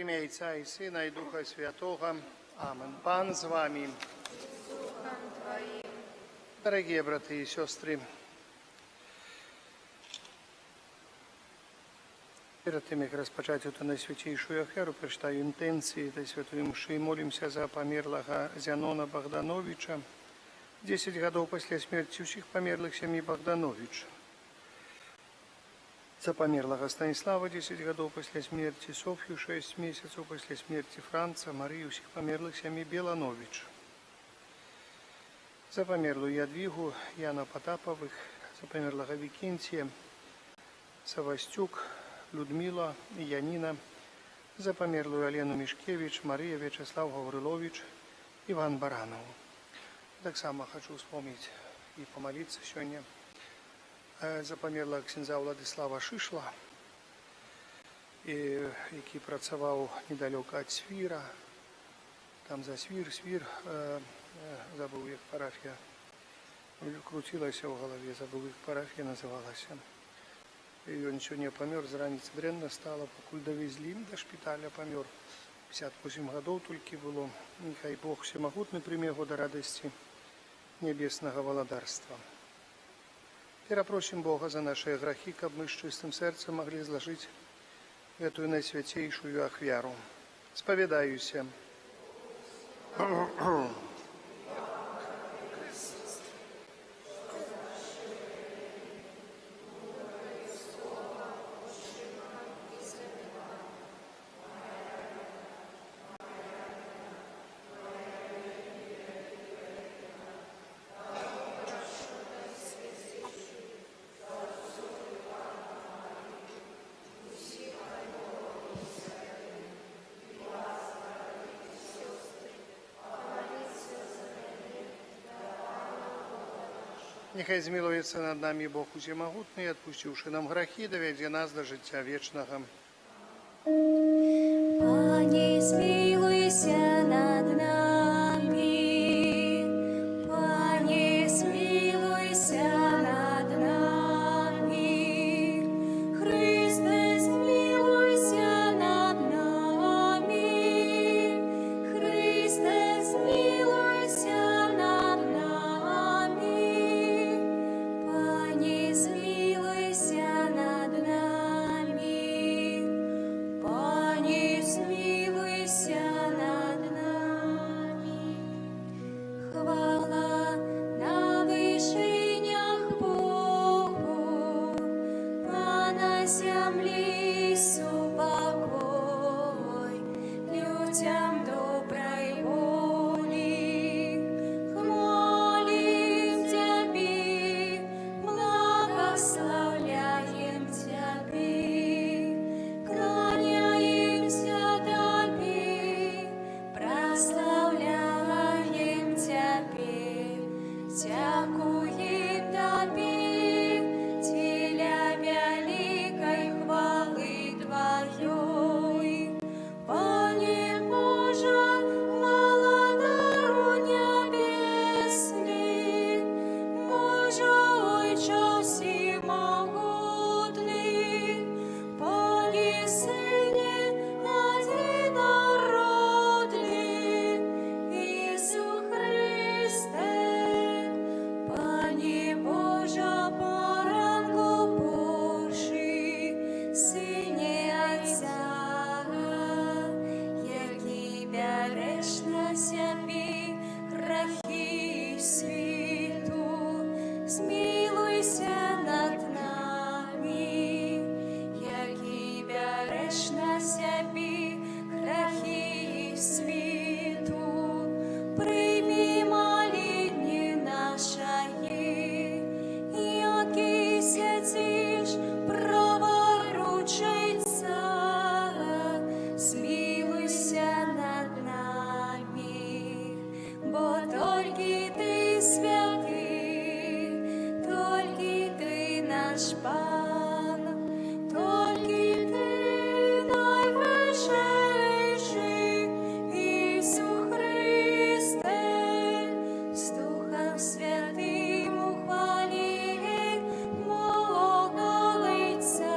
ім'я Отця і Сина, і Духа Святого. Амен. Пан з вами. Дорогі брати і сестри, перед тем, як розпочати эту найсвятейшую ахеру, прочитаю інтенції этой святой мши и молимся за померлого Зянона Богдановича. 10 годов после смерти всех померлых семьи Богдановича. За померлого Станислава 10 годов после смерти, Софью 6 месяцев после смерти Франца, Марию всех померлых семьи Беланович. За померлую Ядвигу, Яна Потаповых, за померлого Викентия, Савастюк, Людмила и Янина, за померлую Алену Мишкевич, Мария Вячеслав Гаврилович, Иван Баранов. Так само хочу вспомнить и помолиться сегодня за померлого ксенза Владислава Шишла, який працював недалеко від Свіра. Там за Свір, забув, як парафія, крутилася в голові, забув, як парафія називалася. І він сьогодні помер, з раниці бренно стало, покуль довезли до шпиталя, помер. 58 годов тільки було. Нехай Бог всемогутний прийме його до радості небесного володарства. Просим Бога за наши грехи, как мы с чистым сердцем могли изложить эту наисвятейшую ахвяру. Споведаюся. Нехай змилується над нами Бог Усемогутний, отпустивши нам грехи, доведе нас до життя вічного. Пане, змилуйся над нами, Пане, змилуйся над нами, Христе, змилуйся над нами, Христе, змилуйся над нами, Пане, змилуйся над нами, Пане, змилуйся над світу, змилуйся над нами, які береш на себе грехи світу, прийми моління нашої, які сидиш праворучий цар, змилуйся над нами, бо тільки ти святий, тільки ти наш Пан, тільки ти найвищий, Ісус Христе, з Духом Святим у хвалі молиться.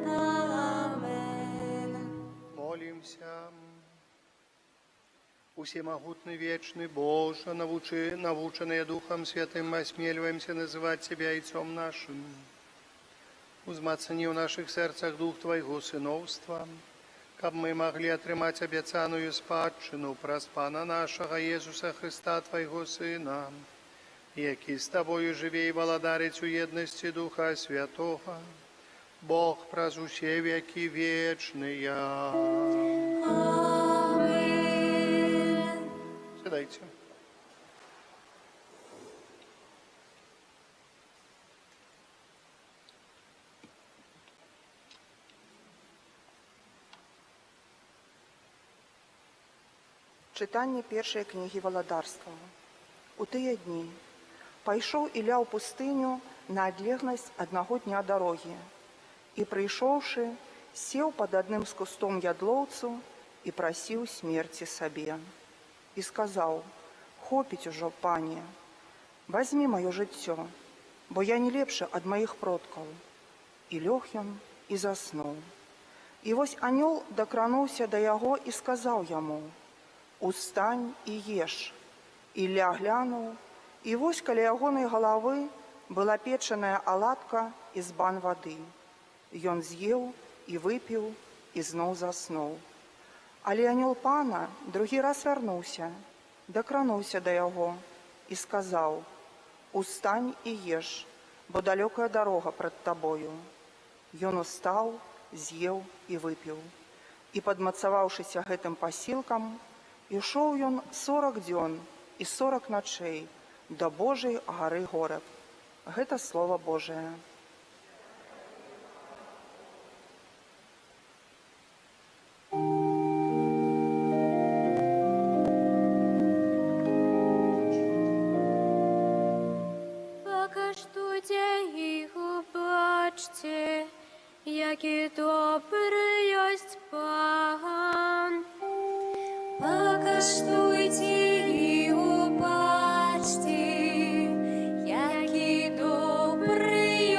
Амен. Молимся. Усемогутный, вечный Боже, наученные Духом Святым, мы осмеливаемся называть Тебя Отцом нашим. Узмацни в наших серцах Дух Твоего сыновства, каб мы могли отрымать обяцаную спадщину праз Пана нашего Иисуса Христа, Твоего Сына, який с Тобою живе и володарить у едности Духа Святого, Бог праз усе веки вечные. Amen. Сідайте. Читання першої книги Валадарства. У тыя дні пайшоў Ілля ў пустыню на адлегласць аднаго дня дарогі, і, прыйшоўшы, сеў пад адным з кустом ядлоўцу і прасіў смерці сабе. І сказаў: «Хопіць ужо, пане, вазьмі маё жыццё, бо я не лепшы ад маіх продкаў». І лёг ён і заснуў. І вось анёл дакрануўся да яго і сказаў яму: «Устань і еш». Ілля глянуў, і вось каля ягонай галавы была печаная аладка і збан вады. Ён з'еў і выпіў, і зноў заснуў. Але анёл пана другі раз вярнуўся, дакрануўся да яго і сказаў: «Устань і еш, бо далёкая дарога пред табою». Ён устаў, з'еў і выпіў. І, падмацаваўшыся гэтым пасілкам, ішоў ён 40 дзён і 40 начэй да Божай гары Гораб. Гэта Слова Божае. Покаштуйте і убачте, які добрий єсть Пан. Покаштуйте і убачте, які добрий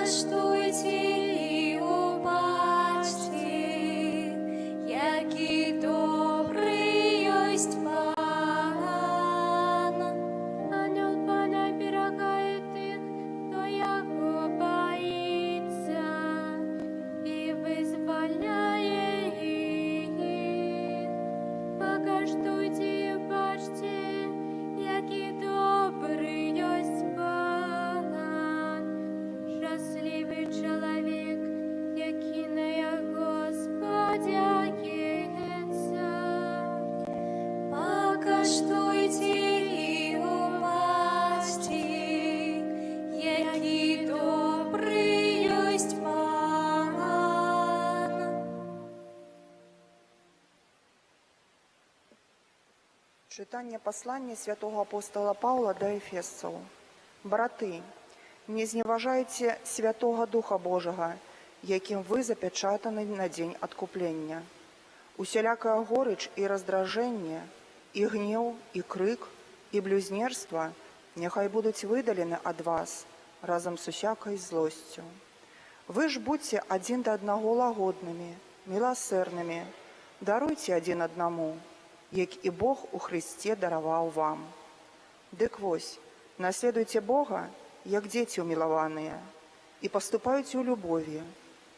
Покаштуйте і убачте, які добрий єсть Пан. Ангел Пана берегає тих, хто його боїться, і визволяє їх. Покаштуйте і бачте, який добрий єсть Пан. Щасливий чоловік, який на його сподяється. Покаштуйте і убачте, який добрий єсть Пан. Читання послання святого апостола Павла до Ефесців. Брати, не зневажайте Святого Духа Божого, яким ви запечатані на день откуплення. Усялякая горечь і раздраження, і гнев, і крик, і блюзнерство нехай будуть видалені від вас разом з усякою злостю. Ви ж будьте один до одного лагодними, милосердними, даруйте один одному, як і Бог у Христі дарував вам. Дик вось, наслідуйте Бога, як діти умиловані, і поступайте у любові,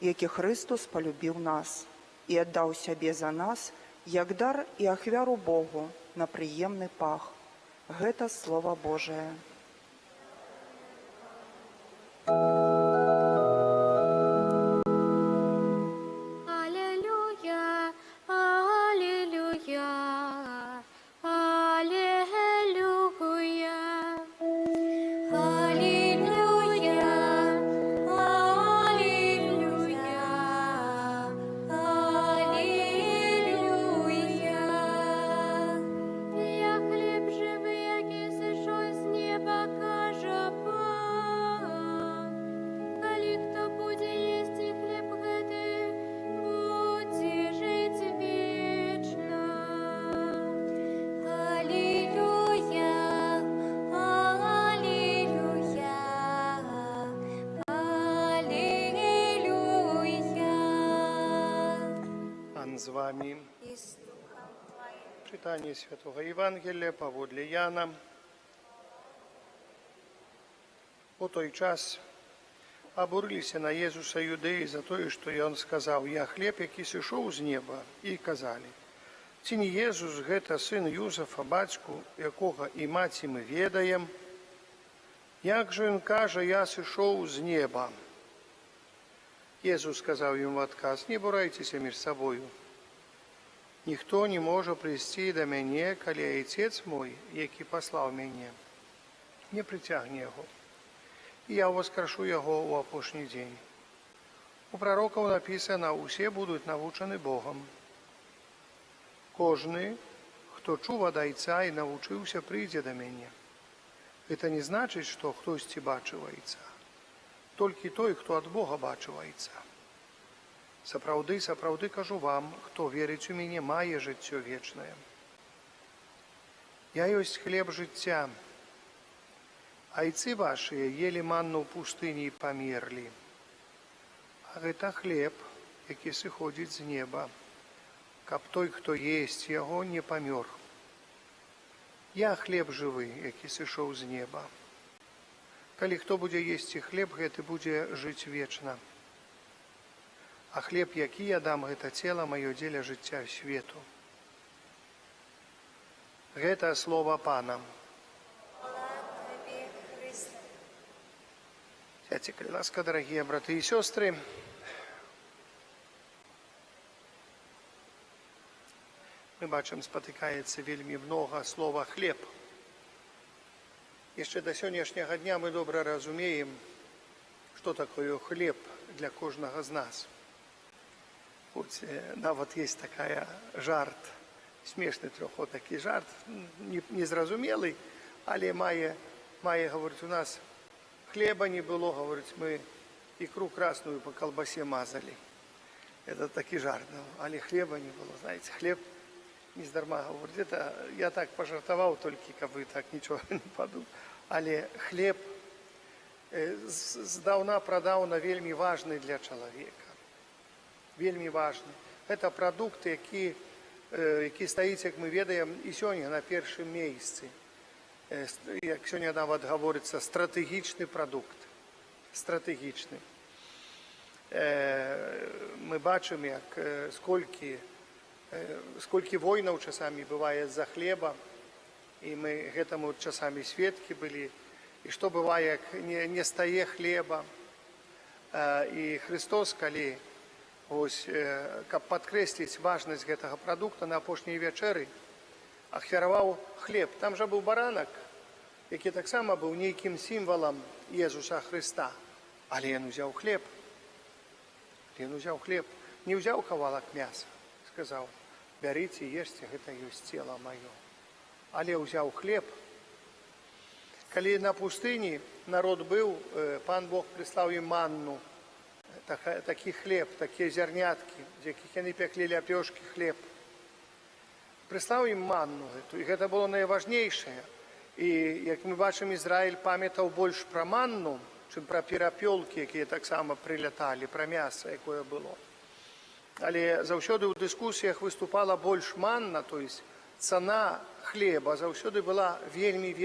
як і Христос полюбив нас, і віддав себе за нас, як дар і ахвяру Богу на приємний пах. Гэта Слово Божие. Аллилуйя, аллилуйя, аллилуйя. Аллилуйя, аллилуйя, аллилуйя. Я хліб живий, який зійшов з неба, каже Бог. Коли хто буде їсти хліб гэты, буде жить вічно. Аллилуйя, аллилуйя, аллилуйя. Пан з вами. І з Духом Твоїм. Читание Святого Евангелия поводле Яна. У той час обурилися на Єзуса юдеї за те, що Ён сказав: «Я хліб, який сішов з неба», і казали: «Ці не Єзус, гэта сын Юзефа, бацьку, якого і маці ми ведаєм? Як же він каже: я сішов з неба?» Єзус сказав їм в отказ: «Не бурайтеся між собою. Ніхто не може прийти до мене, коли Отець мой, який послав мене, не притягне його. І я воскрешу його у опошній день. У пророків написано: усі будуть навчені Богом. Кожний, хто чув від Отця і навчився, прийде до мене. Це не значить, що хтось бачивається. Тільки той, хто від Бога бачивається. Сапраўды, сапраўды кажу вам, хто вірить у мяне, мае жыццё вечнае. Я ёсць хлеб жыцця. Айцы вашыя елі манну ў пустыні і памерлі. А гэта хлеб, які сыходзіць з неба, каб той, хто есць яго, не памёр. Я хлеб жывы, які сышоў з неба. Калі хто будзе есці хлеб, гэты будзе жыць вечна. А хлеб, які я дам, гэта цела маё дзеля жыцця свету. Гэта слова Пана. Сядьте, калі ласка, дарагія браты і сёстры. Мы бачым, спатыкаецца вельмі многа слова «хлеб». Яшчэ да сённяшняга дня мы добра разумеем, што такое хлеб для кожнага з нас. Хоць нават есть такая жарт, смешны троху такі жарт, незразумелы, але мае, гаворыць, у нас хлеба не было, гаворыць, мы ікру красную по колбасе мазали. Это такі жарт, але хлеба не было, знаете, хлеб нездарма, гаворыць, это я так пожартаваў, толькі каб вы так нічога не падумалі. Але хлеб здаўна-прадаўна вельмі важны для чалавека. Вельмі важны. Гэта прадукт, які стаіць, як мы ведаем, і сёння на першым месцы. Як сёння нават гаворыцца, стратэгічны прадукт. Стратэгічны. Мы бачым, як сколькі войнаў часамі бывае з-за хлеба, і мы гэтаму часамі сведкі былі, і што бывае, як не стае хлеба. І Христос, калі, каб падкрэсліць важнасць гэтага прадукта, на апошняй вячэры ахвяраваў хлеб. Там жа быў баранак, які таксама быў нейкім сімвалам Езуса Хрыста. Але ён узяў хлеб. Ён узяў хлеб, не ўзяў кавалак мяса, сказаў: бярыце, ешце, гэта ёсць цела маё. Але ўзяў хлеб. Калі на пустыні народ быў, Пан Бог прыслаў ім манну, такі хлеб, такія зярняткі, з якіх яны пяклі ляпёшкі, хлеб. Прыслаў ім манну гэту, і гэта было найважнейшае. І, як мы бачым, Ізраіль памятаў больш пра манну, чым пра перапёлкі, якія таксама прыляталі, пра мяса, якое было. Але заўсёды ў дыскусіях выступала больш манна, то есть цана хлеба заўсёды была вельмі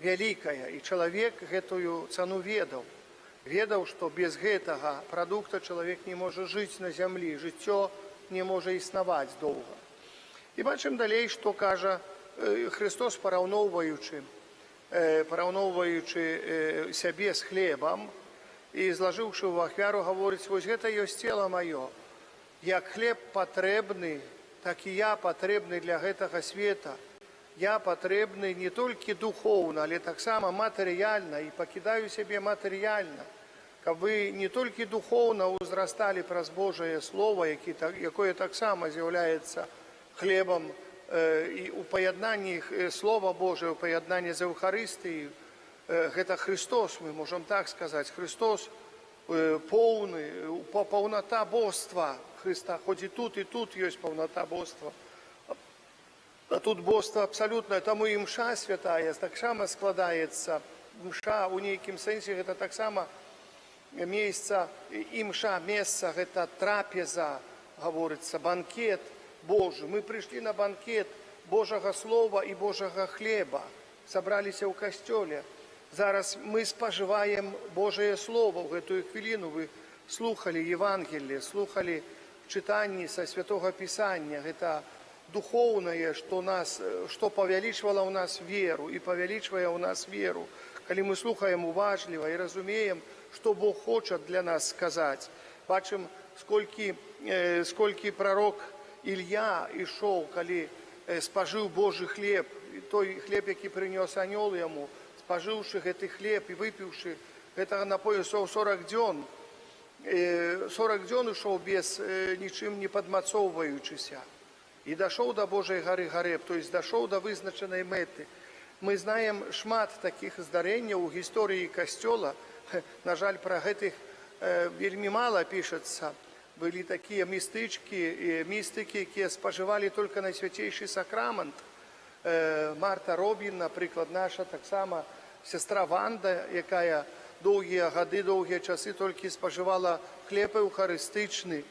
вялікая, і чалавек гэтую цану ведаў. Ведаў, што без гэтага прадукта чалавек не можа жыць на зямлі, жыццё не можа існаваць доўга. І бачым далей, што кажа Христос, параўноўваючы сябе з хлебам і злажыўшы ў ахвяру, гаворыць: вось гэта ёсць цела маё. Як хлеб патрэбны, так і я патрэбны для гэтага света. Я патрэбны не толькі духоўна, але таксама матэрыяльна, і пакідаю сябе матэрыяльна, каб вы не толькі духоўна ўзрасталі праз Божае Слова, якое таксама з'яўляецца хлебам, і ў паяднанні Слова Божае, у паяднанні з Еўхарыстыяй, гэта Христос, мы можам так сказаць. Христос поўны, паўната боства Христа, хоць і тут ёсць паўната боства. А тут боства абсалютнае, таму і мша святая таксама складаецца. Мша ў нейкім сэнсе гэта таксама месца, і мша, месца, гэта трапеза, гаворыцца, банкет Божы. Мы прыйшлі на банкет Божага Слова і Божага хлеба, сабраліся ў касцёле. Зараз мы спажываем Божае Слово. У гэтую хвіліну вы слухалі Евангелие, слухалі чытанні са Святога Пісання. Гэта духоўнае, што павялічвала ў нас веру і павялічвае ў нас веру. Калі мы слухаем уважліва і разумеем, што Бог хоча для нас сказаць. Бачым, сколькі прарок Ілья ішоў, калі спажыў Божы хлеб, той хлеб, які прынёс анёл яму, спажыўшы гэты хлеб і выпіўшы гэтага напою 40 дзён. 40 дзён ішоў без нічым не падмацоўваючыся. І дашоў да Божай гары Гарэб, то есть дашоў да вызначанай мэты. Мы знаем шмат такіх здарэнняў у гісторыі Касцёла. На жаль, пра гэтых вельмі мала пішацца. Былі такія містыкі, якія спажывалі толькі найсвяцейшы сакрамент. Марта Робін, напрыклад, наша таксама сестра Ванда, якая доўгія гады, доўгія часы толькі спажывала хлеб еўхарыстычны,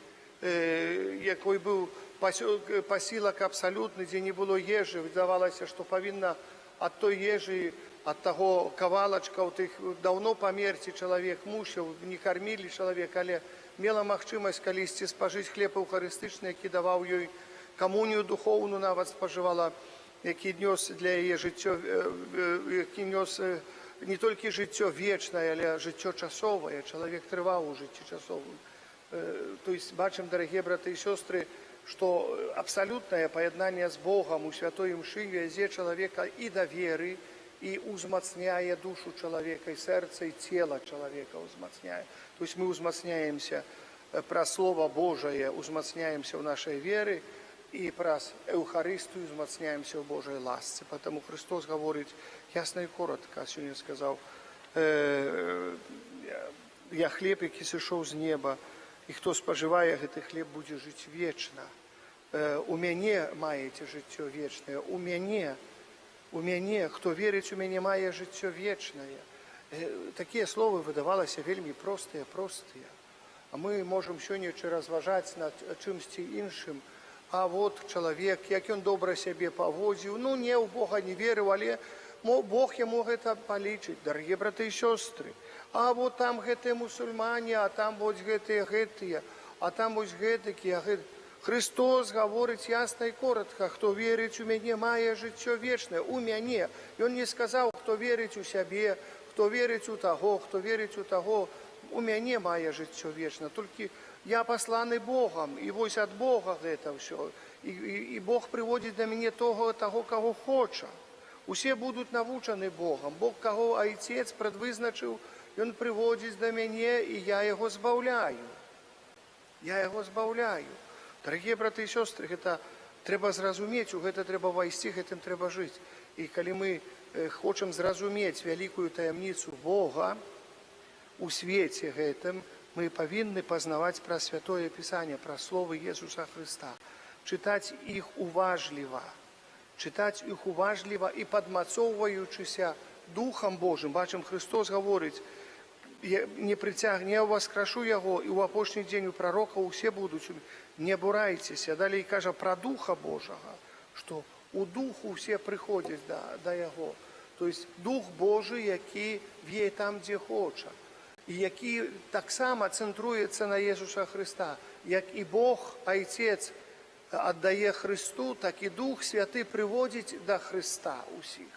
якой быў пасілак абсалютны, дзе не было ежы. Выдавалася, што павінна ад той ежы, ад таго кавалачка ў тых даўно памерці чалавек мусіў, не кармілі чалавек, але мела магчымасць калісьці спажыць хлеб еўхарыстычны, які даваў ёй камунію духоўную, нават спажывала, які нёс для яе жыццё, які нёс не толькі жыццё вечнае, але жыццё часовае. Чалавек трываў у жыцці часовым. То есть бачым, дарагія браты і сёстры, што абсалютнае паяднанне з Богам у святой імшы вязе чалавека і да веры, і узмацняе душу чалавека, і сэрца, і цела чалавека узмацняе. То есть мы узмацняемся праз Слова Божае, узмацняемся ў нашай веры, і праз Еўхарыстыю узмацняемся ў Божай ласцы. Потому Христос гаворыць ясна і коротка, сёння сказаў: я хлеб, які сышоў з неба, і хто спажывае гэты хлеб, будзе жыць вечна. У мяне маеце жыццё вечнае, у мяне, хто верыць у мяне, мае жыццё вечнае. такія словы выдавалася вельмі простыя. А мы можам сёння разважаць над чымсьці іншым. А вот чалавек, як ён добра сябе паводзіў, не ў Бога не верыў, але Бог яму гэта палічыць, дарагія браты і сёстры. А вот там гэтыя мусульмане, а там вось гэтыя, а там вось гэтакія. Христос гаворыць ясна і коротка: хто верыць у мяне, мае жыццё вечнае. У мяне. Ён не сказаў, хто верыць у сябе, хто верыць у таго, хто верыць у таго. У мяне мае жыццё вечнае. Толькі я пасланы Богам, і вось ад Бога гэта ўсё. І Бог прыводзіць да мяне таго, каго хоча. Усе будуць навучаны Богам. Бог, каго Айцец прадвызначыў, ён прыводзіць да мяне, і я яго збаўляю. Дарагія браты і сёстры, гэта трэба зразумець, у гэта трэба вайсці, гэтым трэба жыць. І калі мы хочам зразумець вялікую таямніцу Бога у свеце гэтым, мы павінны пазнаваць пра Святое Пісанне, пра словы Jesúsa Хрыста, чытаць іх уважліва і падмацоўваючыся Духам Божым. Бачым, Христос гаворыць: не прыцягне, уваскрашу яго, і ў апошні дзень у прарока усе будуць. Не бурайцеся. Далей кажа пра Духа Божага, што у Духу усе прыходзяць да яго. То есть Дух Божий, які вее там, дзе хоча, і які таксама цэнтруецца на Jesúsa Хрыста. Як і Бог, Айцец, аддае Христу, так і Дух Святы прыводзіць да Хрыста усіх.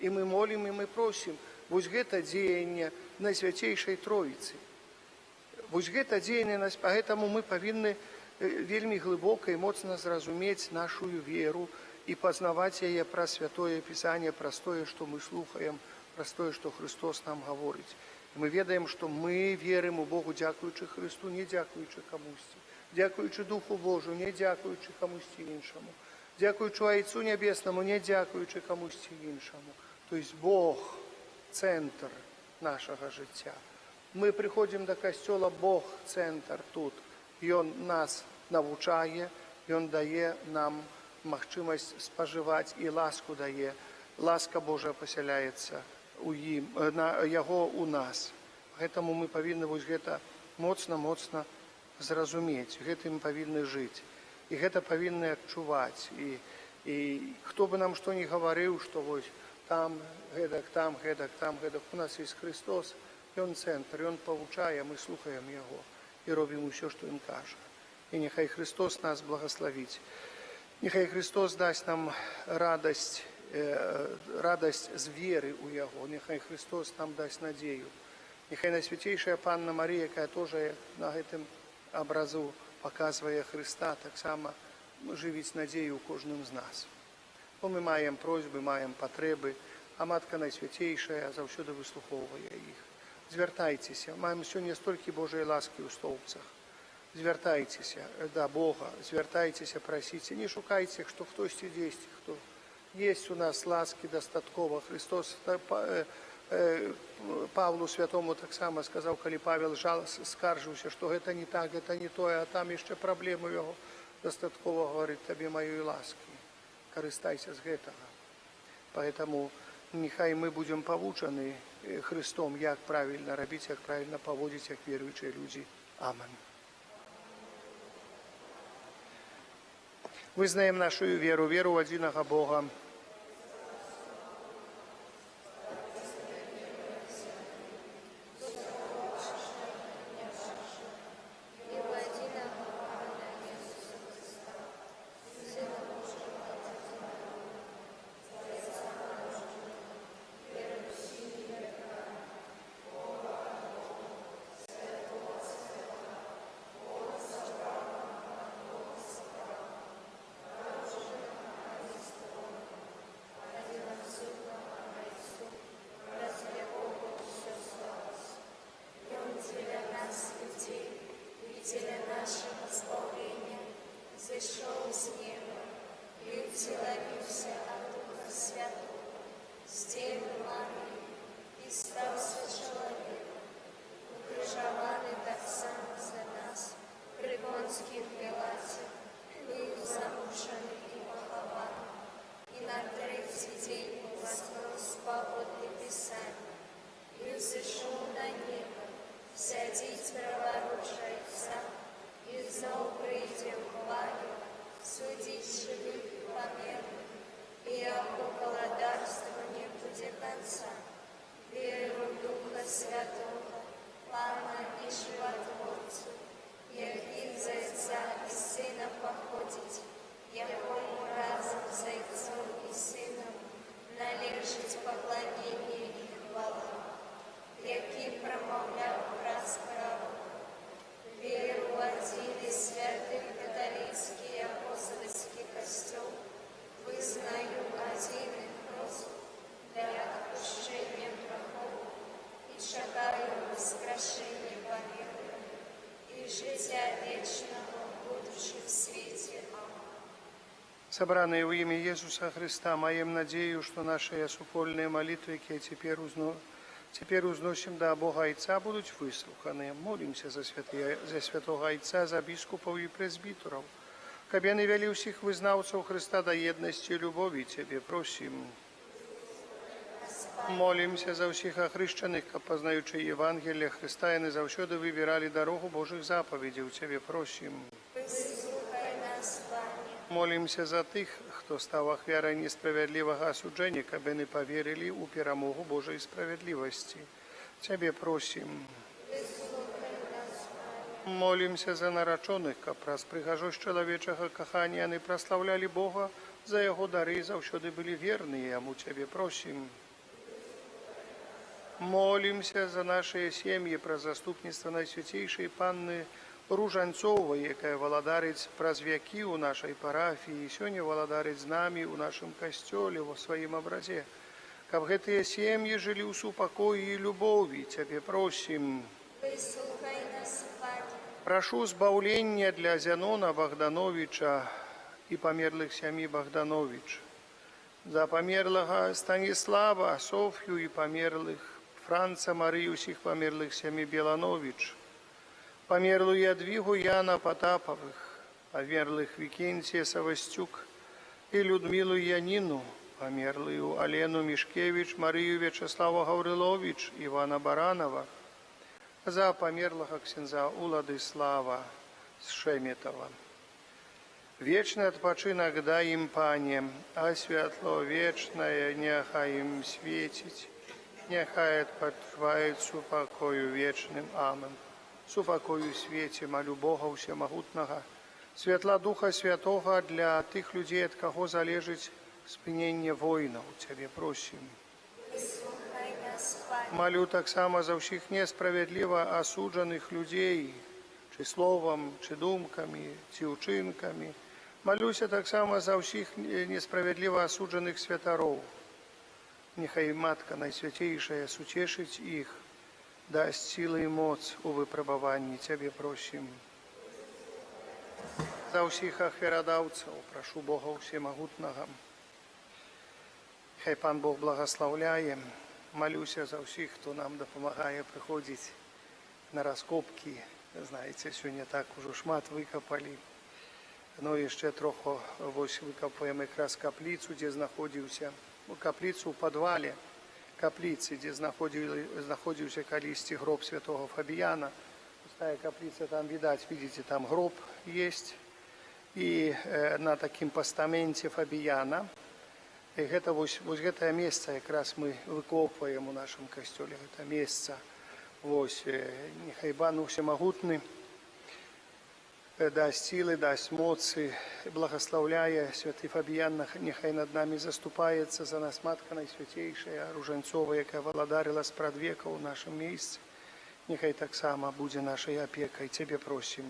І мы молім, і мы просім. Вось гэта дзеянне Найсвяцейшай Троіцы. Вось гэта дзеянне, поэтому мы павінны вельмі глыбока і моцна зразумець нашую веру і пазнаваць яе праз Святое Пісанне, праз тое, што мы слухаем, праз тое, што Христос нам гаворыць. Мы ведаем, што мы верым у Богу, дзякуючы Христу, не дзякуючы камусьці, дзякуючы Духу Божу, не дзякуючы камусьці іншаму, дзякуючы Айцу Нябеснаму, не дзякуючы камусьці іншаму. То есть Бог – цэнтр нашага жыцця. Мы прыходзім да касцёла, Бог – цэнтр тут. Ён нас навучае, Ён дае нам магчымасць спажываць і ласку дае. Ласка Божая пасяляецца у ім, яго у нас. Гэтаму мы павінны вось гэта моцна зразумець, гэтым павінны жыць. І гэта павінны адчуваць. І хто бы нам што ні гаварыў, што вось там гэтак, у нас ёсць Христос, Ён цэнтр, Ён павучае, мы слухаем Яго і робім усё, што Ён кажа. І няхай Христос нас благаславіць. Няхай Христос дасць нам радасць з веры ў Яго. Няхай Христос нам дасць надзею. Няхай Найсвяцейшая Панна Марія, якая тоже на гэтым абразу паказвае Христа, таксама жывіць надзею ў кожным з нас. Бо мы маем просьбы, маем патрэбы, а Матка Найсвяцейшая заўсёды выслухоўвае іх. Звяртайцеся. Маем сёння столькі Божай ласкі ў столбцах. Звяртайцеся да Бога, звяртайцеся, прасіце. Не шукайце, што хтосьці дзесьці, хто есть у нас ласки дастаткова. Христос Павлу Святому таксама сказаў, калі Павел скаржыўся, што гэта не так, гэта не тое, а там яшчэ праблемы яго дастаткова, говорить, табе маёй ласкі. Карыстайся з гэтага. Поэтому нехай мы будзем павучаны Христом, як правільна рабіць, як правільна паводзіць, як веруючыя людзі. Амен. Вызнаем нашу веру, веру в единого Бога. Собранные во имя Иисуса Христа, маем надею, что наши супольные молитвы, которые теперь узносим до Бога Отца, будут выслуханы. Молимся за святого Отца, за біскупов и презбитеров. Кабы они вели всех вызнавцев Христа до едности и любови, Тебе просим. Молимся за всех охрещенных, познаючи Евангелие Христа, и не завсёды выбирали дорогу Божьих заповедей. Тебе просим. Молимся за тих, хто став ахвярою несправедливого осудження, каби не повірили у перемогу Божої справедливості. Тебе просим. Молимся за наречених, каб раз пригожость человечего кохания они прославляли Бога за Его дары и завсёды были верны Ему. Тебе просим. Молимся за наши семьи, про заступництво Найсвятейшей Панны Ружанцовой, яка володарить праз веки у нашей парафии, и сегодня володарить з нами у нашем костеле, во своем образе. Каб гэтые семьи жили у супокои и любови, Тебе просим. Прошу збавления для Зенона Богдановича и померлых семьи Богданович. За померлого Станислава, Софью и померлых Франца, Марию, всех померлых семьи Беланович. Померлую Ядвигу Яна Потаповых, померлых Викентия Савостюк и Людмилу Янину, померлую Алену Мишкевич, Марию Вячеслава Гаврилович, Ивана Баранова, за померлого ксенза Уладислава Шеметова. Вечный отпочинок дай им, Пане, а святло вечное нехай им светить, нехай отпочивает супокою вечным. Амин. Супокою свете молю Бога Всемогутного, светла Духа Святого для тих людей, от кого залежить спинение воинов. Тебе просим. Молю так само за всех несправедливо осудженных людей, чи словом, чи думками, чи учинками. Молюся так само за всех несправедливо осудженных святоров. Нехай Матка Найсвятейшая сутешить их, дасть силы и моц у выпробований. Тебе просим. За всех ахверодавцев прошу Бога Всемогутного. Хай Пан Бог благословляє. Молюся за всех, кто нам допомагає приходить на раскопки. Знаете, сегодня так уже шмат викопали. Но еще трохи викопаємо якраз каплицу, де знаходився. Каплицу в підвалі каплицы, где знаходился колись гроб святого Фабияна. Пустая каплица, там видите, там гроб есть. И на таким постаменте Фабияна, и это это место, как раз мы выкопываем у нашем костеле, это место. Нехай Пан Всемогутний дасть силы, дасть моцы, благословляя святый Фабиян, нехай над нами заступается за нас Матка Найсвятейшая Ружанцова, яка володарила з прадвека у нашем месте. Нехай так само буде нашей опекой. Тебе просим.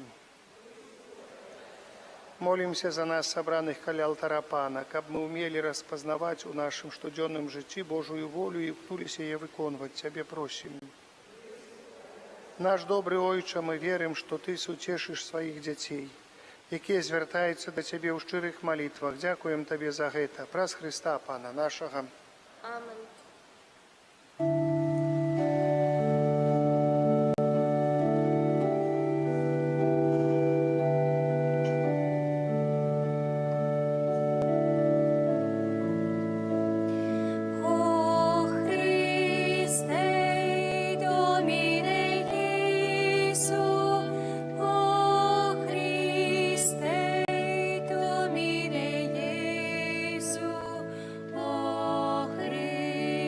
Молимся за нас, собранных каля алтара Пана, каб мы умели распознавать у нашем штоденном житті Божию волю и втулись ее выконывать. Тебе просим. Наш добрый Ойче, мы верим, что Ты сутешишь своих детей, які звертаються до Тебе у щирих молитвах. Дякуємо Тобі за гэта. Праз Христа, Пана нашого. Amen. O Christe, Domine Iesu, o Christe, Domine Iesu, o Christe.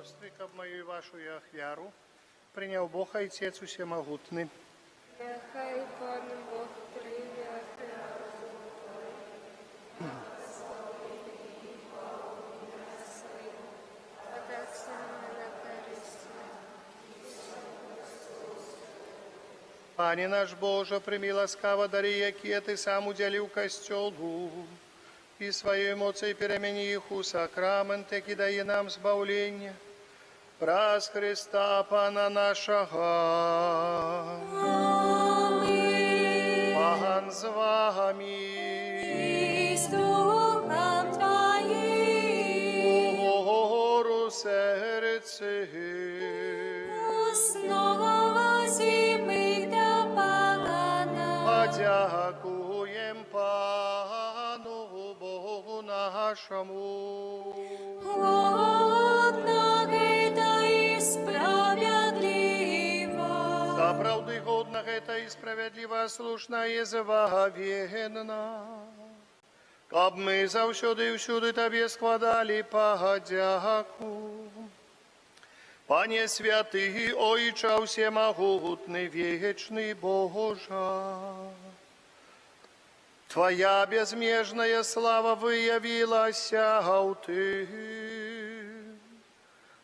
сестры, каб мою и вашу и ахвяру принял Бог Отец Усемогутный, Нехай Пан Бог прийме Отак саме на користь. Пане наш Боже, прими ласкаво дари, які Ти сам уділив костьолу, і своєю моцею перемені їх у сакрамент, який дає нам збавлення. Праз Христа Пана нашого. Аминь. Пан з вами. І з Духом Твоїм. Угору серце. Основа зими та погана. Подякуєм Пану Богу нашому. Годна та і справедливо. За правди годна это и справедлива, слушна и зваверна. Каб ми завсюди і всюди Тобі складали подяку. Пане святый, Ойча всемогутный, вечный Божа, Твоя безмежная слава выявилась у Ты,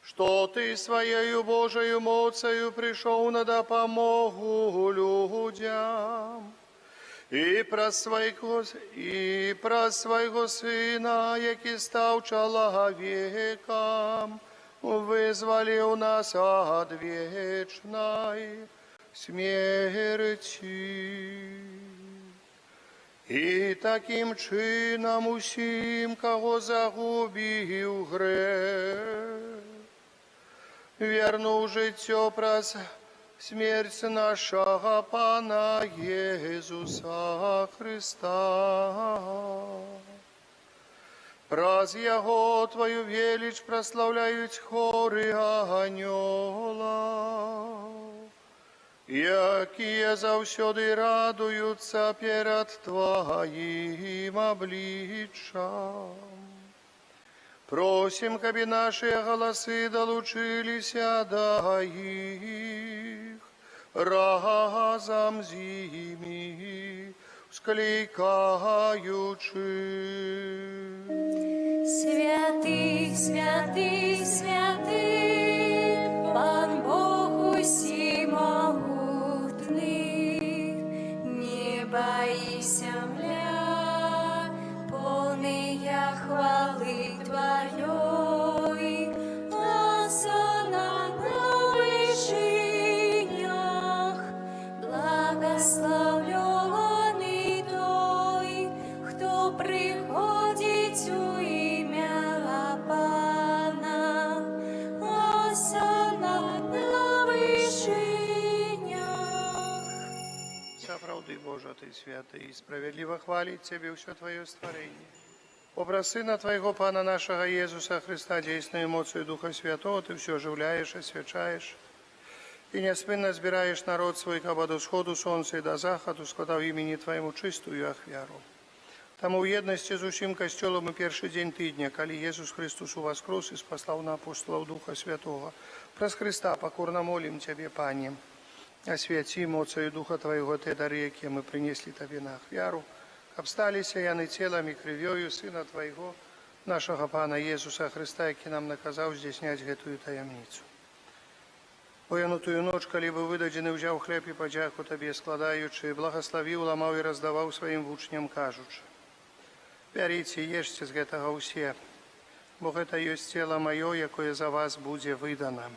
что Ты Своею Божию моцею пришел на допомогу людям, и про Своего Сына, який став человеком, вызволил нас от вечной смерти. И таким чином усім, кого загубив грех, вернув життя праз смерть нашого Пана Єсуса Христа. Праз Його Твою велич прославляють хори аньолов, які завсюди радуються перед Твоїм обличчям. Просим, каби наши голоси долучилися до их, разом з ними скликаючи. Святий, святий, святий, Пан Бог усімогутний, неба і земля, повния хвали Твоей, осана на вышинях, благословленный той, хто приходить у ім'я Пана, осана на вышинях. За правды Божа Ты святый, и справедливо хвалить Тебе все Твое створение. Образ Сына Твоего, Пана нашего Иисуса Христа, действенную эмоцию Духа Святого, Ты все оживляешь, освячаешь, и неспинно збираешь народ свой, кабы до сходу солнца и до заходу, складав имени Твоему чистую ахвяру. Тому в єдності з усім костьолом у перший день тижня, коли Ісус Христос воскрес і спаслав на апостолов Духа Святого, праз Христа покорно молим Тебе, Пане, освяти моцею Духа Твоего те дары, які ми принесли Тебе на ахвяру, обсталися яны телом и кров'ю Сына Твоего, нашего Пана Ісуса Христа, який нам наказав здійснять гэтую таємницю. Поянутую ноч, коли би видаджений взяв хлеб і подяку Тобі складаючи, благословив, ламав і роздавав своїм вучням, кажучи: «Бяріце, ешьте з гэтага ўсе, бо гэта ёсць цела маё, якое за вас будзе выдано».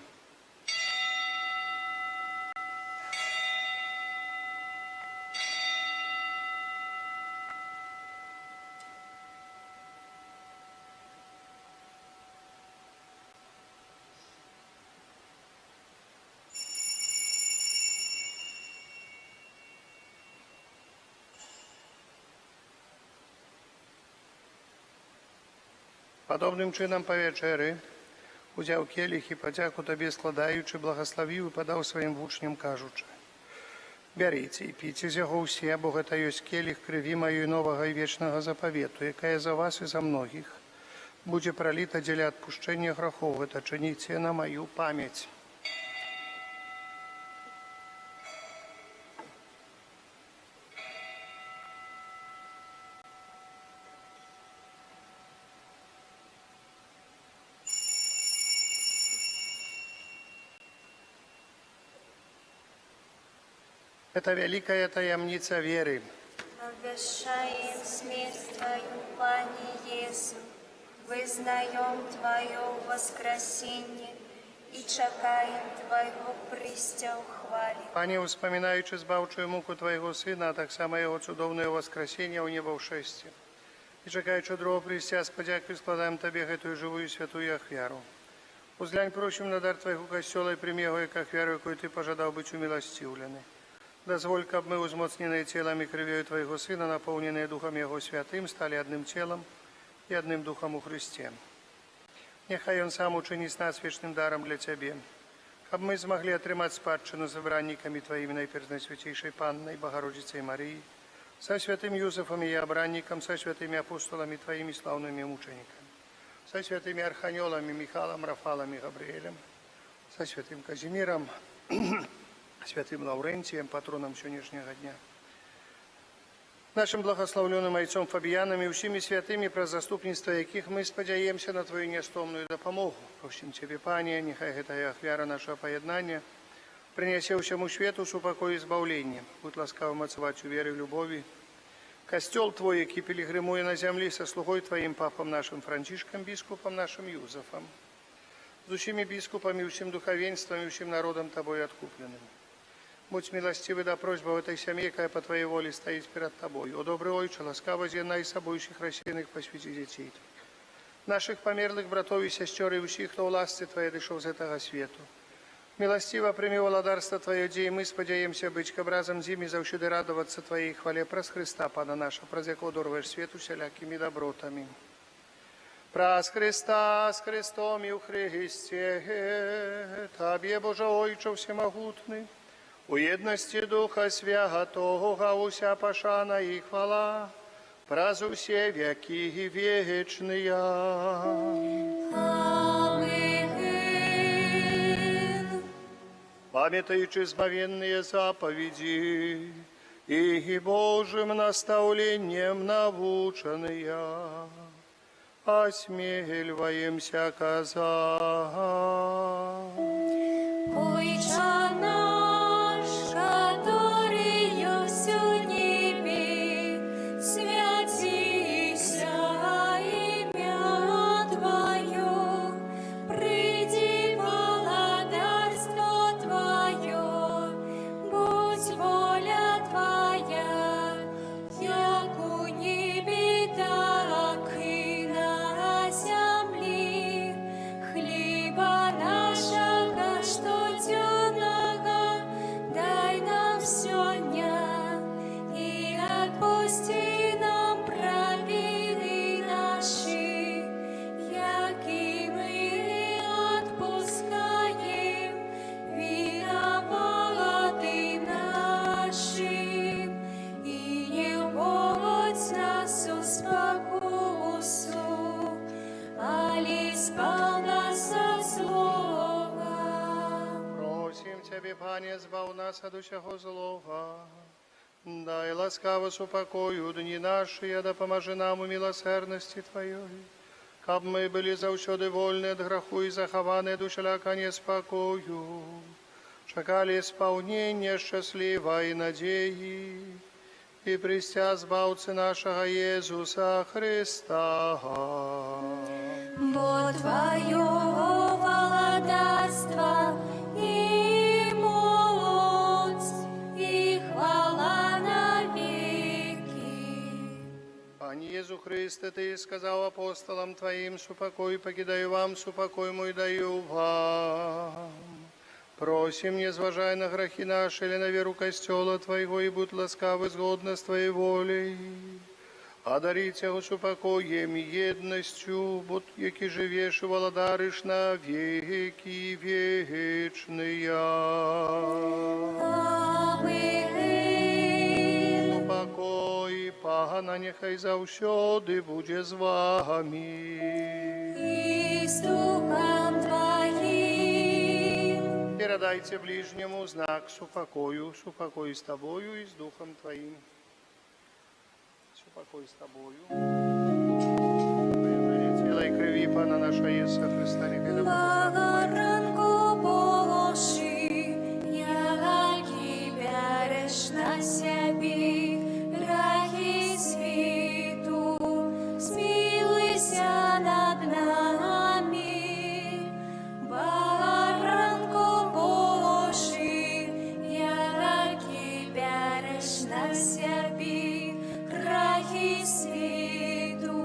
Подобним чином по вечері узяв келих і подяку Тобі складаючи, благословив і подав своїм вучням, кажучи: «Бяріце і пійце з яго ўсе, бо гэта ёсць келих крові моєї нового і вечного заповіту, яка є за вас і за многих. будзе проліта дзеля адпушчэння грахоў, гэта чыніце на маю памяць. Это великая таямница веры. Обещаем смерть Твою, Пане Иису, вызнаем Твое воскресение и чекаем Твоего прыстя у хвале. Пане, успоминаючи збавчую муку Твоего Сына, а так само Его цудовное воскресение у неба в шесте. И чекаючи другого прыстя, сподяки складаем Тебе гэтую живую святую ахвяру. Узглянь, просим, на дар Твоего костела и прими его, как ахвяру, якую Ты пожадал быть умилостивлены. Дозволь, каб мы, узмоцненные телом и кровью Твоего Сына, наполненные Духом Его Святым, стали одним телом и одним Духом у Христе. Нехай Он сам учинить с нас вечным даром для Тебе, каб мы смогли отрымать спадщину забранниками Твоими, найперш Найсвятейшей Панной, Богородицей Марии, со святым Юзефом и обранником, со святыми апостолами Твоими славными мучениками, со святыми архангелами Михаилом, Рафалом и Габриэлем, со святым Казимиром, святым Лаврентием, патроном сегодняшнего дня, нашим благословленным отцом Фабианом и всеми святыми, про заступництво яких мы сподяемся на Твою нестомную допомогу. Просим Тебе, Пане, нехай гэтая ахвяра нашего поєднання принесе всему свету супокой и избавление. Будь ласкав мацевать у веры и любови. Костел Твой, який пилигримуя на земле, со слугой Твоим папом нашим Францишком, бискупом нашим Юзефом, с усими бискупами, усим духовенством и усим народом Тобой откупленным. Будь милостивый до просьбы в этой семье, якая по Твоей воле стоит перед Тобой. О добрый Отче, ласкаво з'єднай собою всіх розсіяних по світі дітей Твоїх, наших померлих братов и сестер и всіх, хто у ласці Твоей дошел з этого світу. Милостиво прими володарство Твое, где и мы сподяемся быть, к образом зими завсюди радоваться Твоей хвале, праз Христа, Пана наша, праз якого дорвеш свету всякими добротами. Праз Христа, с Христом и у Христе, Тебе, Боже Отче всемогутный, у єдності Духа Святого, уся пошана і хвала, праз усе веки вечные. Аминь. Памятаючи збавенные заповеди и Божьим наставлением наученные, осмеливаемся казать. Отче наш, который есть в небе, святися имя Твое, приди владарство Твое, будь воля Твоя, як у небе, так и на земле. Хлеба нашего штоденного дай нам сегодня, и отпусти нам провины наши, яки мы отпускаем виноватым нашим, и не вводь нас в спокусу, али избав нас от злого. Просим Тебе, Пане, збав нас от усього злого. Дай ласкаво супокою дни наши, да поможи нам у милосердности Твоей, каб мы были завсёды вольны от греху и захованы от усяляка неспокою, чекали исполнения счастливой надеи и пристя збавцы нашего Иисуса Христа. Бо Твое владарство и моць, и хвала навеки. Пане Иисус Христе, Ты сказал апостолам Твоим, супокой покидаю вам, супокой мой даю вам. Просим, не зважай на грехи наши или на веру костела Твоего, и будь ласкавы згодно с Твоей волей. Одарить его супокоем и едностью, будь яки живешь и владаришь на веки вечные. Аминь. Супокой Пана нехай завсёды буде з вами. с Духом Твоим. Передайте ближнему знак супокою с тобою и с Духом Твоим. Супокой с тобою. Появление тела и крови Пана нашего Иисуса Христа, нехай да Багаранку положи, яки береш на себе грехи світу, смилуйся над нами. Багаранку положи, яки береш на себе грехи світу,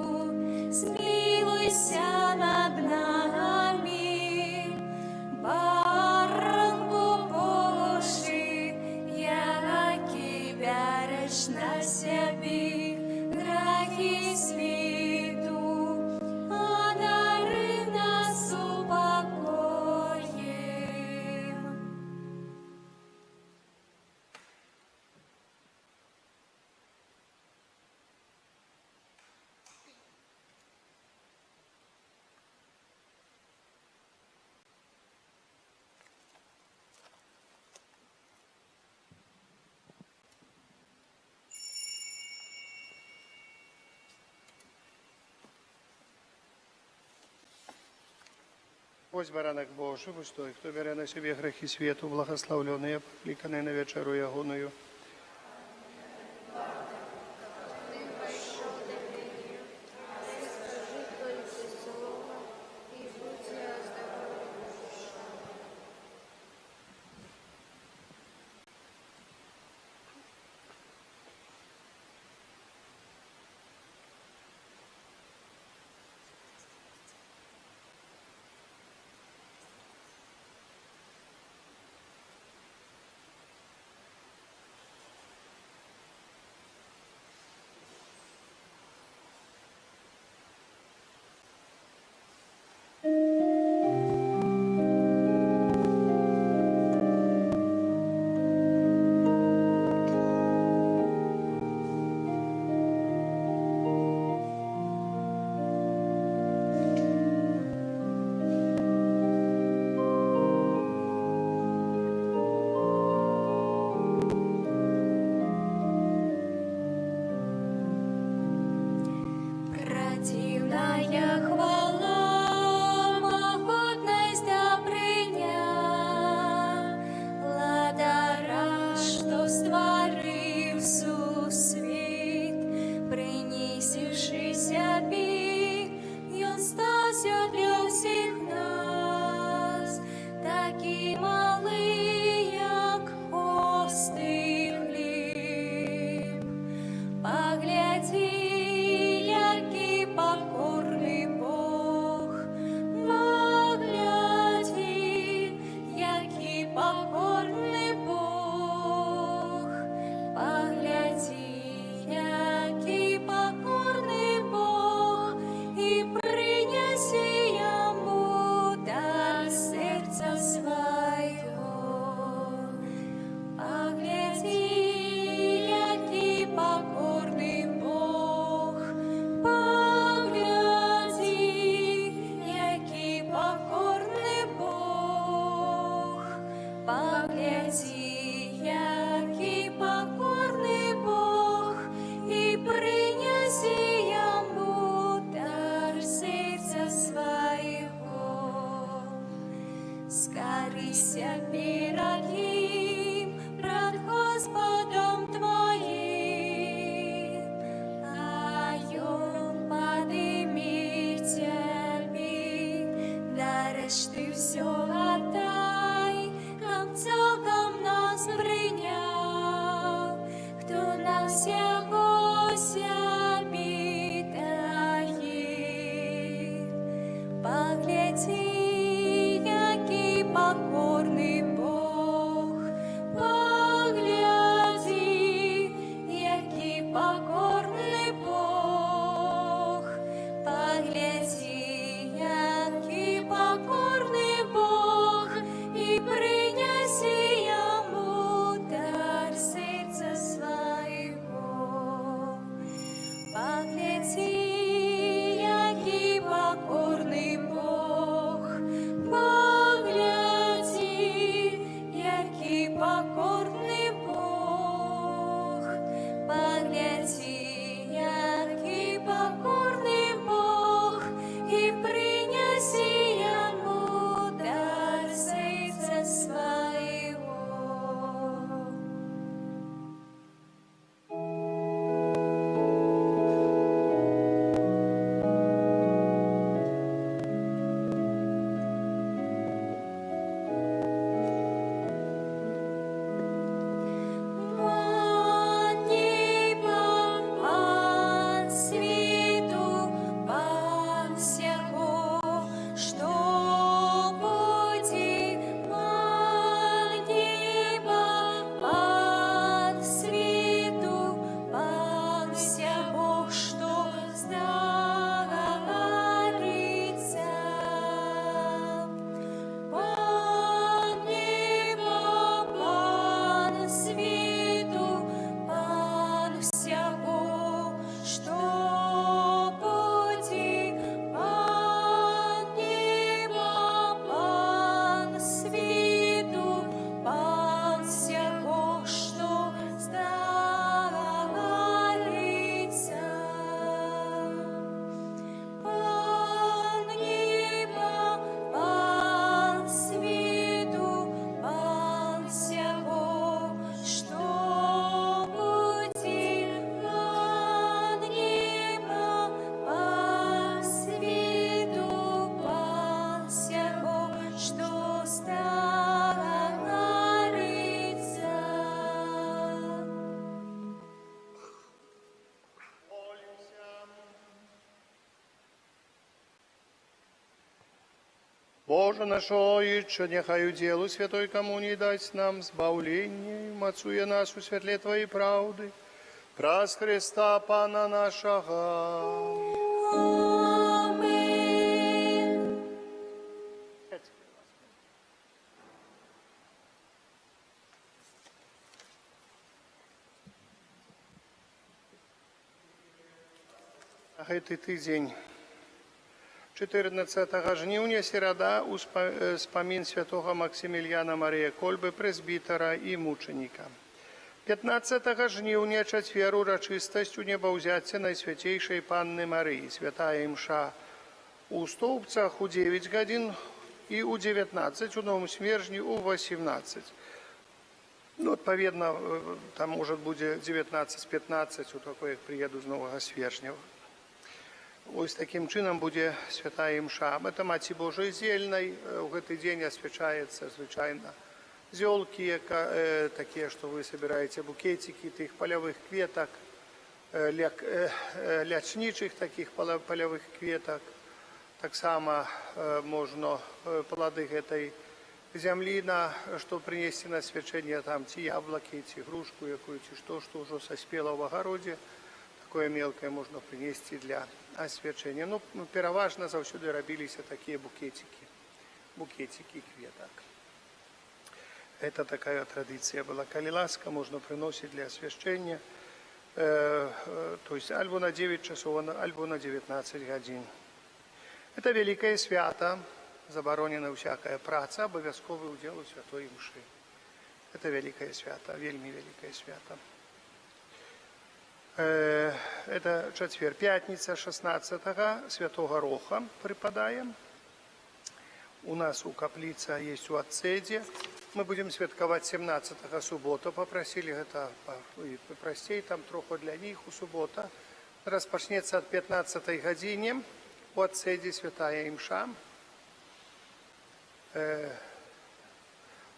смилуйся над нами. Баранку положи, яки береш на себе грехи світу, одари нас упокоєм. Ось баранок Божий, ось той, хто бере на себе грехи світу, благословлений, покликаний на вечеру ягоною. Противная хвала, могутность да приня, ладара, что створив сусвіт, принісившися бік, Ён стався для всіх нас, такі малий, як остий хліб. Погляди, який покорний Бог, погляди, який покорний Бог, погляди, який покорний Бог, і принеси йому дар серця свого. Погляди, який покорний Бог, погляди, який покорний Бог, погляди, який покорний Бог, і принеси йому дар серця свого. Скарися перед ним, пред Господом твоим, а Он поднимет тебе, дарешь ты все отдай, как целком нас принял, кто на всего себя питает. Погляди, який покорний Бог, погляди, який покорний Бог, погляди, який покорний Бог, Боже нашоіча, няхай удзелу святой камуніі даць нам збаўленне, і мацуе нас у святле Твоей праўды. Праз Христа Пана нашага. Амин. Гэты тыдзень 14 жніўня серада ўспамін святога Максіміліяна Марія Кольбы, прэзбітара і мучаніка. 15 жніўня чацвер урачыстасць небаўзяцця Найсвяцейшай Панны Марыі, святая імша у Стоўбцах у 9 гадзін і у 19, у Новым Смержні у 18. Ну, адпаведна, там, можа, будзе 19-15, у такое, як прыеду з Новага Свержня. Ось такім чынам будзе святая імша. Гэта Маці Божай Зельнай. У гэты дзень асвячаецца звычайна зёлкі, такія, што вы сабіраеце букецікі тых палявых кветак, лячнічых такіх палявых кветак. Таксама можна плады гэтай зямлі, што прынесці на свячэнне, там ці яблакі, ці грушку якую, ці што ўжо саспела ў агародзе. Такое мелкае можна прынесці для асвячэння. Ну, пераважна заўсёды рабіліся такія букецікі кветак. Это такая традыцыя была. Калі ласка, можна прыносіць для асвячэння, то есть альбо на 9 часов, альбо на 19 гадзін. Это вялікае свята, забаронена ўсякая праца, абавязковы ўдзел у святой імшы. Это вялікае свята, вельмі вялікае свята. Это чацвер, пятница 16-го святого Роха припадае. У нас у капліца есть у Ацэдзе. Мы будем святкаваць 17-го субота. Попросили гэта прасцей, там троху для них у субота. Распачнецца ад 15-й гадзіне. У Ацэдзе святая імша.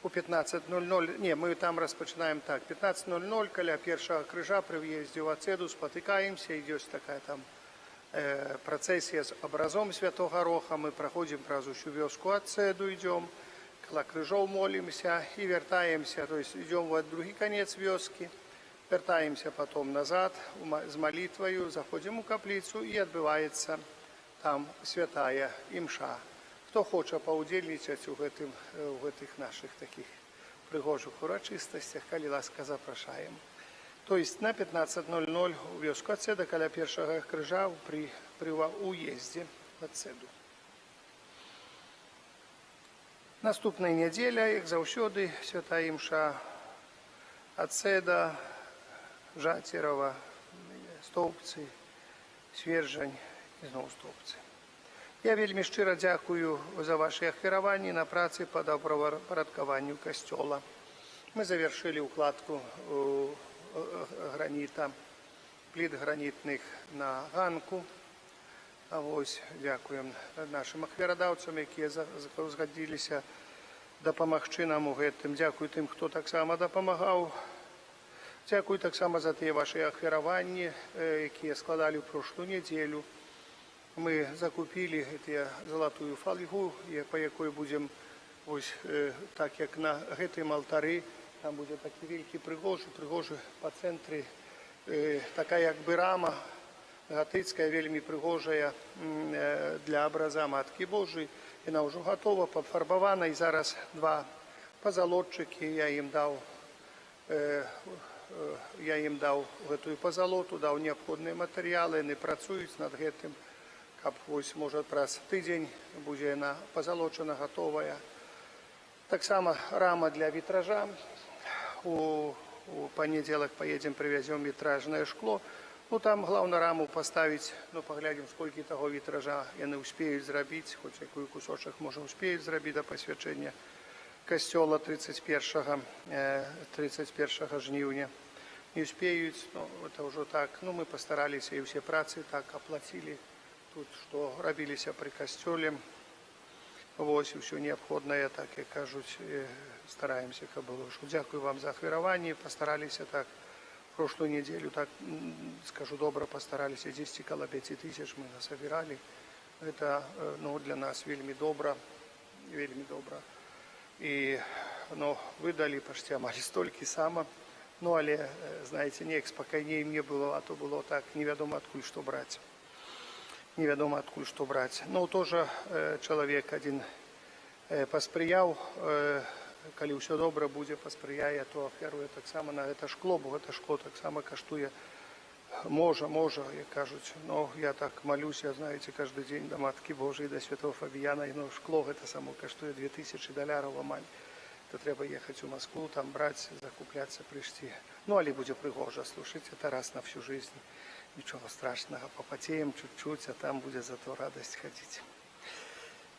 У 15:00, не, мы там распачынаем так, 15:00, каля першага крыжа пры в'ездзе ў Ацэду спатыкаемся, ідёць такая там працэсія з абразом святога Роха, мы праходзім праз усю вёску Ацэду, ідём, каля крыжоў молімся і вяртаемся, то есть ідём в другі канец вёскі, вяртаемся потом назад з малітваю, заходзім у капліцу і адбываецца там святая імша. Хто хоча паўдзельнічаць у гэтых наших таких прыгожых урачыстасцях, калі ласка, запрашаем. То есть на 15:00 у вёску Ацэда каля першага крыжа пры уездзе в Ацэду. Наступная нядзеля, як заўсёды, святая імша Ацэда, Жацерава, Стоўбцы, Свержань і зноў Стоўбцы. Я вельмі шчыра дзякую за ваши ахвяраванні на працы па добрапарадкаванню касцёла. Мы завершылі укладку граніта, пліт гранітных на ганку. А вось дзякуем нашим ахвярадаўцам, якія згадзіліся дапамагчы нам у гэтым. Дзякую тым, хто таксама дапамагаў. Дзякую таксама за тыя ваши ахвяраванні, якія складалі ў прошлую нядзелю. Мы закупілі залатую фольгу, па якой будзем, так як на гэтым алтары, там будзе такі вялікі прыгожы па цэнтры, такая як бы рама гатыцкая, вельмі прыгожая для абраза Маткі Божай. Яна ўжо гатова, пафарбавана, і зараз два пазалотчыкі, я ім даў гэтую пазалоту, даў неабходныя матэрыялы, яны працуюць над гэтым. Каб, можа, праз тыдзень будзе яна пазалочана, гатовая. Таксама рама для вітража. У панядзелак паедзем, прывязём вітражнае шкло. Ну, там главное раму поставить, ну, поглядим, сколько того витража яны успеют зрабіць, хоть якую кусочек, может, успеют зрабіць до посвячения костела 31 жніўня. Не успеют, ну, это уже так, ну, мы постарались и все працы так оплатили, тут, что рабіліся при костеле. Вось, і все необходное, так и кажут, стараемся, как было. Дякую вам за ахвяраванне, постарались так. Прошлую неделю, так скажу, добро постарались, 10 около 5000 мы насобирали. Это, ну, для нас вельми добро. вельмі добра. І выдалі пачці амаль столькі сама. Але, знаеце, неяк спакайней мне было, а то было так, невядома адкуль што браць. Невядома адкуль што браць. Тоже чалавек адзін паспрыяў, калі ўсё добра будзе, паспрыяе, то ахвяруе таксама на гэта шкло, бо гэта шкло таксама каштуе, можа, як кажуць. Я так малюся, знаеце, кожны дзень да Маткі Божай, да святого Фабіяна, шкло гэта само каштуе $2000 амаль. То трэба ехаць у Москву, там браць, закупляцца, прыйсці. Але будзе прыгожа, слушайте, это раз на всю жизнь. Нічого страшного, попотеем чуть-чуть, а там буде зато радость ходить.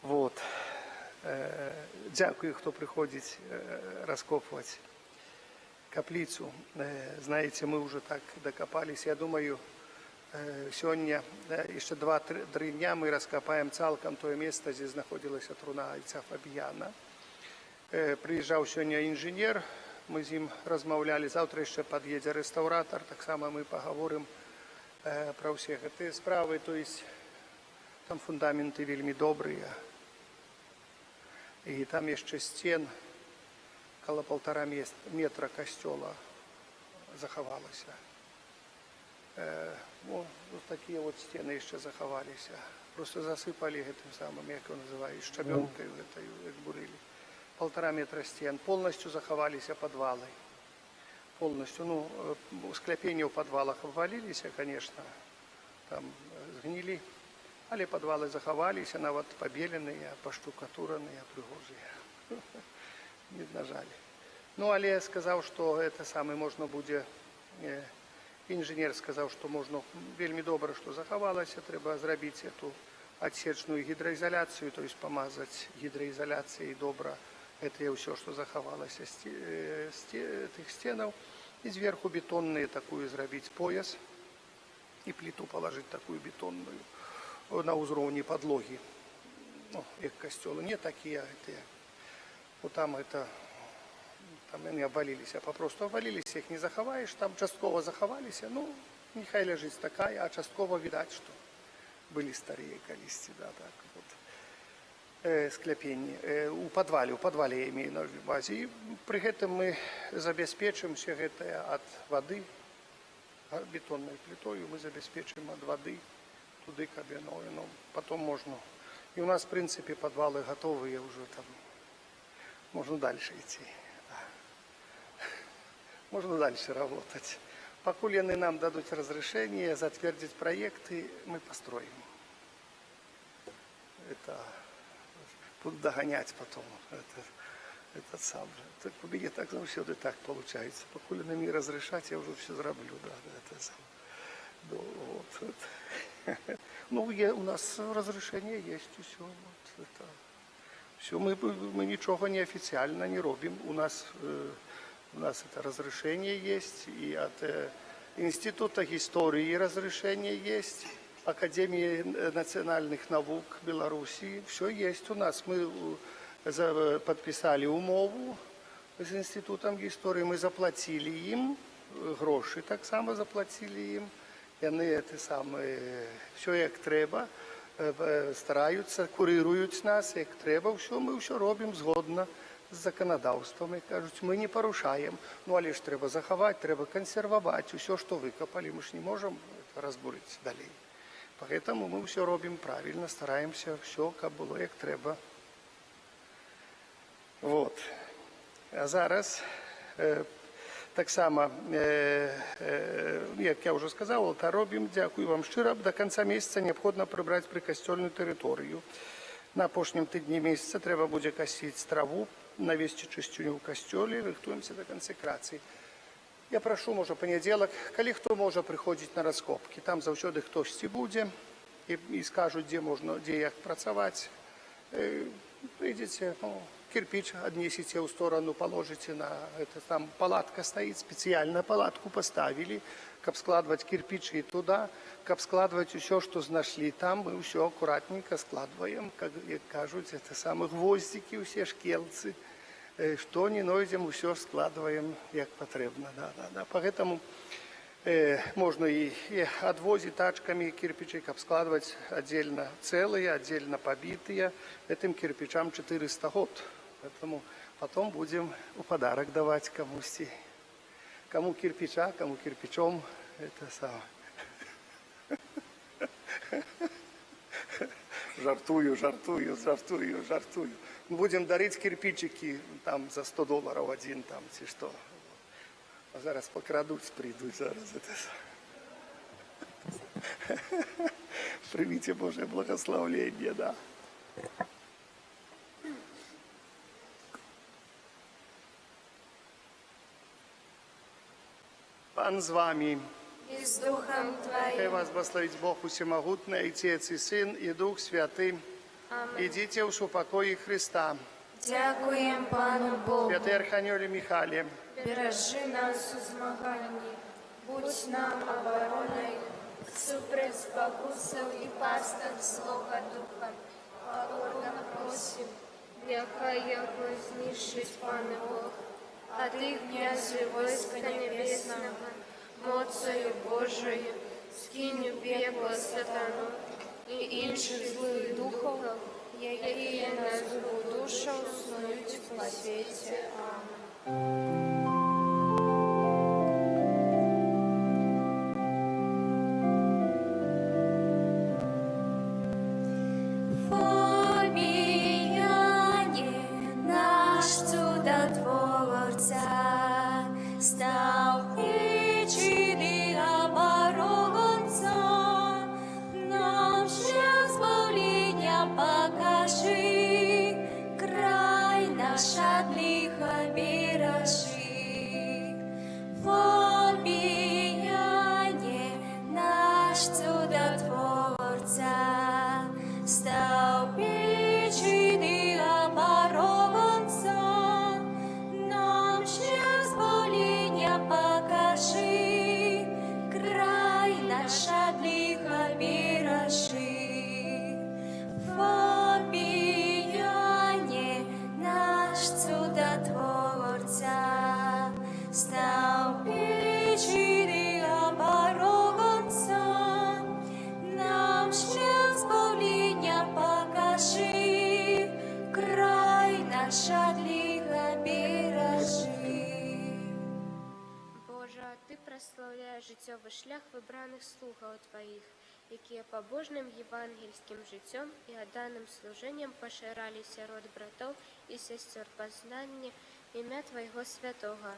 Вот. Дякую, хто приходить раскопывать каплицу. Знаете, мы уже так докопались. Я думаю, сегодня еще 2-3 дня мы раскопаем цалком то место, где находилась труна отца Фабіяна. Приезжал сегодня инженер, мы с ним размовляли. Завтра еще подъедет реставратор, так само мы поговорим про все эти справы. То есть там фундаменты вельми добрые. И там еще стен около 1,5 метра костела заховалось. Вот такие вот стены еще заховались. Просто засыпали этим самым, как его называют, щебенкой, как бурили. 1,5 метра стен. Полностью заховались подвалы. Полностью. Скляпения в подвалах обвалились, конечно, там сгнили. Але подвалы заховались, вот побеленные, поштукатуренные, пригожие. Не нажали. Але я сказал, что это самое можно будет. Инженер сказал, что можно вельми добро, что заховалось, треба сделать эту отсечную гидроизоляцию, то есть помазать гидроизоляцией добро. Это все, что заховалось этих стенов. И сверху бетонные такую сделать пояс и плиту положить такую бетонную на уровне подлоги. Как костелы. Не такие, вот там они обвалились, а попросту обвалились, их не заховаешь, там частково заховались, нехай лежит такая, а частково видать, что были старые колисти, да, так вот. Скляпения. У подвале я имею на увазі. И при этом мы забеспечим все это от воды, бетонной плитой, мы забеспечим от воды, туды кабиной, потом можно. И у нас, в принципе, подвалы готовые уже там. Можно дальше идти. Можно дальше работать. Покуда они нам дадут разрешение, затвердить проекты, мы построим. Это буду догонять потом. Это сам же. Так у меня так завсёды так получается. Покуда на мне разрешать, я уже все зараблю. Да, это сам. У нас разрешение есть, и все. Все, мы ничего неофициально не робим. У нас это разрешение есть, и от Института истории разрешение есть, Академии национальных наук Беларуси. Все есть у нас. Мы подписали умову с Институтом истории, мы заплатили им, гроши так само заплатили им. И они все як треба, стараються, курирують нас, як треба, все, ми все робимо згодно з законодавством. І кажуть, ми не порушаємо, але ж треба заховати, треба консервувати, все, що викопали, ми ж не можемо розбурити далі. Поэтому ми все робимо правильно, стараємося, все, як було, як треба. Вот. А зараз так само, як я вже сказав, та робимо, дякую вам щиро, до кінця місяця необхідно прибрати прикостельну територію. На апошнім тижні місяця треба буде косити траву, навести чистюню в костелі, рихтуємося до консекрації. Я прошу, може, понеділок, коли хто може приходити на розкопки, там завжди хтось буде і скажуть, де як працювати. Прийдете, кирпич отнесите в сторону, положите на это, там палатка стоит, специально палатку поставили, как складывать кирпичи туда, как складывать все, что нашли там, мы все аккуратненько складываем, как кажут, это самые гвоздики, все шкелцы, что не найдем, все складываем, как потребно, да. Поэтому Можно и отвозить тачками кирпичик, обскладывать отдельно целые, отдельно побитые. Этим кирпичам 400 год. Поэтому потом будем в подарок давать кому-то. Кому кирпича, кому кирпичом. Это самое. Жартую. Будем дарить кирпичики там за $100 один, там, чи что. А зараз покрадуть, прийдуть зараз. Примите Божье благословение, да. Пан з вами. И с Духом Хай Твоим. вас благословить Бог Усемогутный, Отец и Сын, и Дух Святый. Аминь. Идите в упокое Христа. Дякуем Пану Богу. Святый Архангеле Михайле, Бережи нас у змаганні, будь нам обороною, супроть спокусов и пасток злого духа. Покорно просим, нехай його знищить, Пане Бог, а Ти, князю войска небесного, моцею Божою, скинь у пекло сатану і інших злих духов, які на злу душу снують по світі. Амінь. Поміяє наш чудотворця, став причини оборонця, нам шлях збавлення покажи, край наш от лиха бережи. Поміяє наш чудотворця, став причини оборонця, нам шлях збавлення покажи, край наш от лиха бережи. Поміяє наш чудотворця, став причини оборонця, нам шлях збавлення покажи, край наш от лиха бережи. Боже, а Ти прославляєш життєвий шлях вибраних слугаў Твоїх, які побожним євангельським життям і отданим служенням поширали сярод братов і сестер познання ім'я Твоего святого,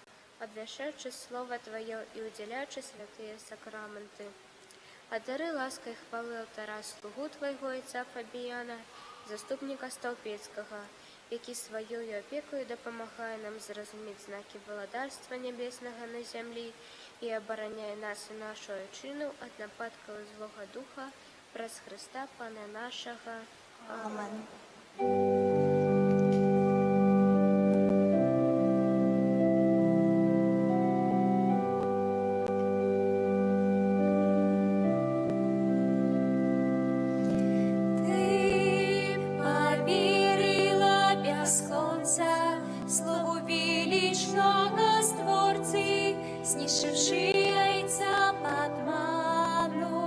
обвящаючи Слово Твое і уділяючи святые сакраменти. Одари лаской хвали алтара слугу Твоего отця Фабіяна, заступника Столпецького, який своєю опікою допомагає нам зрозуміти знаки володарства небесного на землі і обороняє нас і нашу отчину від нападків злого духа, през Христа Пана нашого. Амен. Ти повірила без конца слову величного Створці, знішивши яйця подману.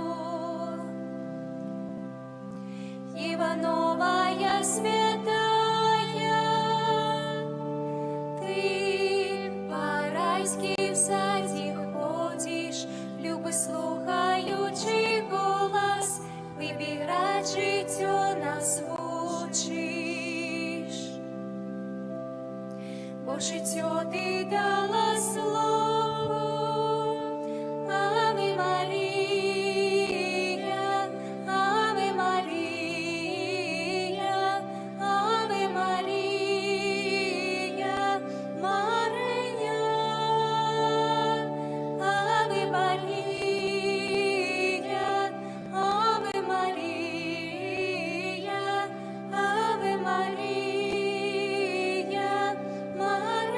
Ивановая святая, ты по райским саді ходиш, люби слухаючи голос, вибирать життя нас учиш. Бо життя ти дала слово, Аве Марія, Аве Марія, Аве Марія, Марія, Аве Марія, Аве Марія, Аве Марія, Марія.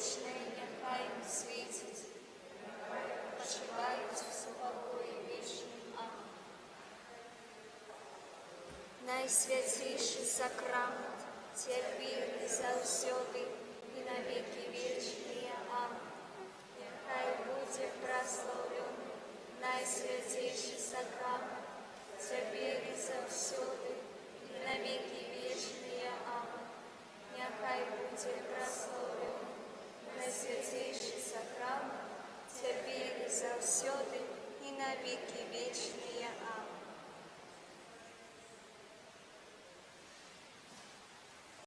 вічний, нехай їм світить, почивають в спокої вічний. Амінь. Найсвятіший сакрамент, тепер і завсёды, і на віки вічні. Амінь. Нехай буде прославлений найсвятіший сакрамент, тепер і завсёды, і на віки вічні. Амінь. Нехай буде прославлений найсвятіший сакрамент, тепер і завсёды, і на віки вічні. Амінь.